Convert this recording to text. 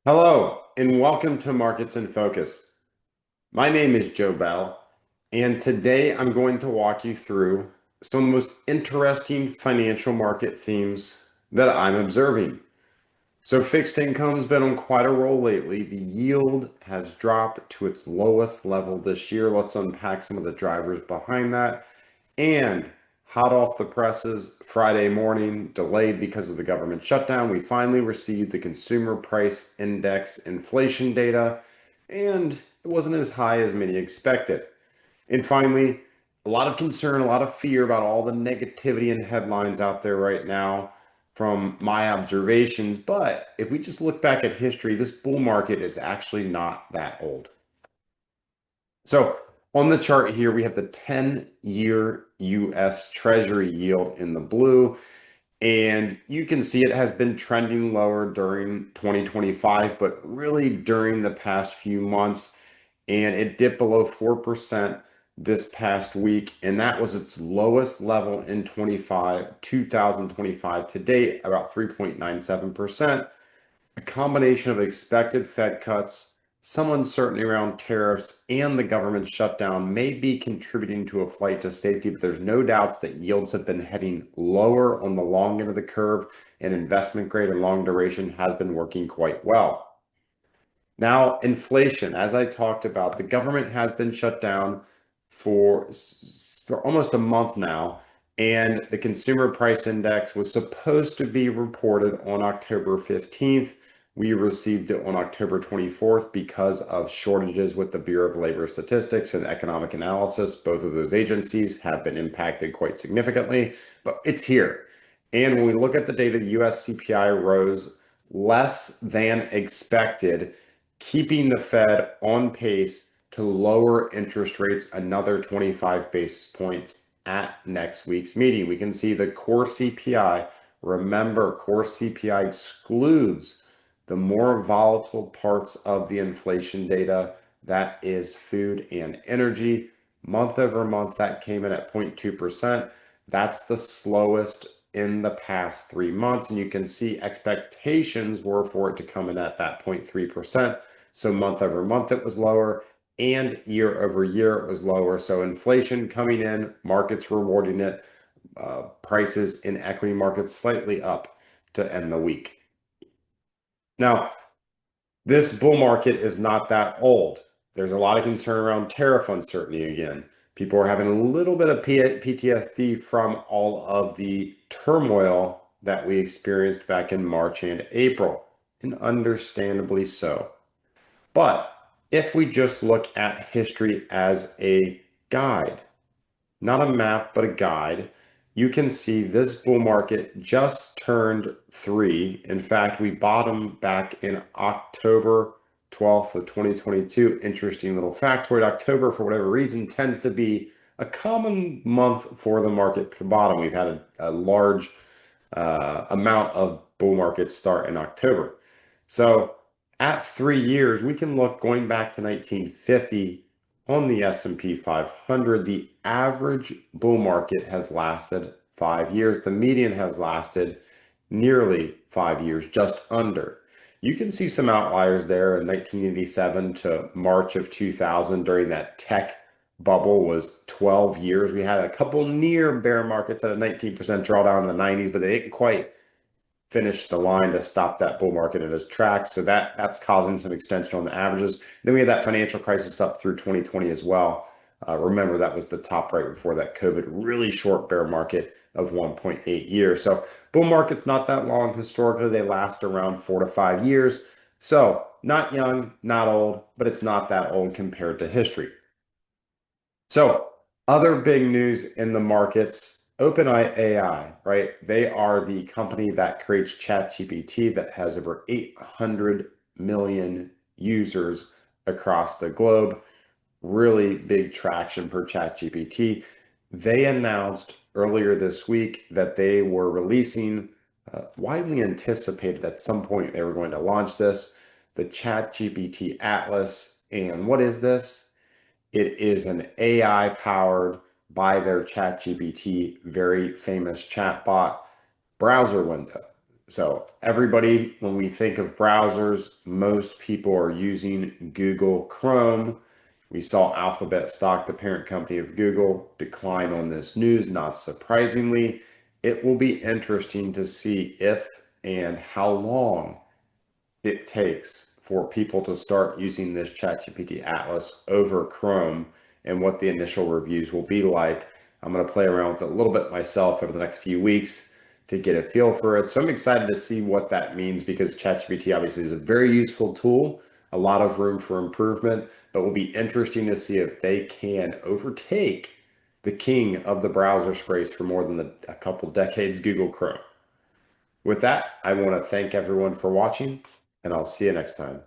Hello, and welcome to Markets in Focus. My name is Joe Bell, and today I'm going to walk you through some of the most interesting financial market themes that I'm observing. So, fixed income's been on quite a roll lately. The yield has dropped to its lowest level this year. Let's unpack some of the drivers behind that. And hot off the presses, Friday morning, delayed because of the government shutdown, we finally received the consumer price index inflation data, and it wasn't as high as many expected. And finally, a lot of concern, a lot of fear about all the negativity and headlines out there right now from my observations. But if we just look back at history, this bull market is actually not that old. So on the chart here, we have the 10-year US Treasury yield in the blue, and you can see it has been trending lower during 2025, but really during the past few months, and it dipped below 4% this past week, and that was its lowest level in 2025 to date, about 3.97%. A combination of expected Fed cuts, some uncertainty around tariffs, and the government shutdown may be contributing to a flight to safety, but there's no doubts that yields have been heading lower on the long end of the curve, and investment grade and long duration has been working quite well. Now, inflation, as I talked about, the government has been shut down for almost a month now, and the consumer price index was supposed to be reported on October 15th. We received it on October 24th because of shortages with the Bureau of Labor Statistics and Economic Analysis. Both of those agencies have been impacted quite significantly, but it's here. And when we look at the data, the US CPI rose less than expected, keeping the Fed on pace to lower interest rates another 25 basis points at next week's meeting. We can see the core CPI. Remember, core CPI excludes the more volatile parts of the inflation data, that is food and energy. Month over month, that came in at 0.2%. That's the slowest in the past 3 months. And you can see expectations were for it to come in at that 0.3%. So month over month, it was lower, and year over year, it was lower. So inflation coming in, markets rewarding it, prices in equity markets slightly up to end the week. Now, this bull market is not that old. There's a lot of concern around tariff uncertainty again. People are having a little bit of PTSD from all of the turmoil that we experienced back in March and April, and understandably so. But if we just look at history as a guide, not a map, but a guide, you can see this bull market just turned three. In fact, we bottomed back in October 12th of 2022. Interesting little factoid. October, for whatever reason, tends to be a common month for the market to bottom. We've had a large amount of bull markets start in October. So at 3 years, we can look going back to 1950 on the S&P 500. The average bull market has lasted 5 years. The median has lasted nearly 5 years, just under. You can see some outliers there in 1987 to March of 2000 during that tech bubble was 12 years. We had a couple near bear markets at a 19% drawdown in the 90s, but they didn't quite finish the line to stop that bull market in its tracks. So that's causing some extension on the averages. Then we had that financial crisis up through 2020 as well. Remember, that was the top right before that COVID really short bear market of 1.8 years. So bull market's not that long. Historically, they last around 4 to 5 years. So not young, not old, but it's not that old compared to history. So, other big news in the markets, OpenAI, right? They are the company that creates ChatGPT that has over 800 million users across the globe. Really big traction for ChatGPT. They announced earlier this week that they were releasing, widely anticipated at some point they were going to launch this, the ChatGPT Atlas. And what is this? It is an AI powered by their ChatGPT, very famous chatbot browser window. So everybody, when we think of browsers, most people are using Google Chrome. We saw Alphabet stock, the parent company of Google, decline on this news, not surprisingly. It will be interesting to see if and how long it takes for people to start using this ChatGPT Atlas over Chrome and what the initial reviews will be like. I'm going to play around with it a little bit myself over the next few weeks to get a feel for it. So I'm excited to see what that means because ChatGPT obviously is a very useful tool, a lot of room for improvement, but will be interesting to see if they can overtake the king of the browser space for more than a couple decades, Google Chrome. With that, I want to thank everyone for watching, and I'll see you next time.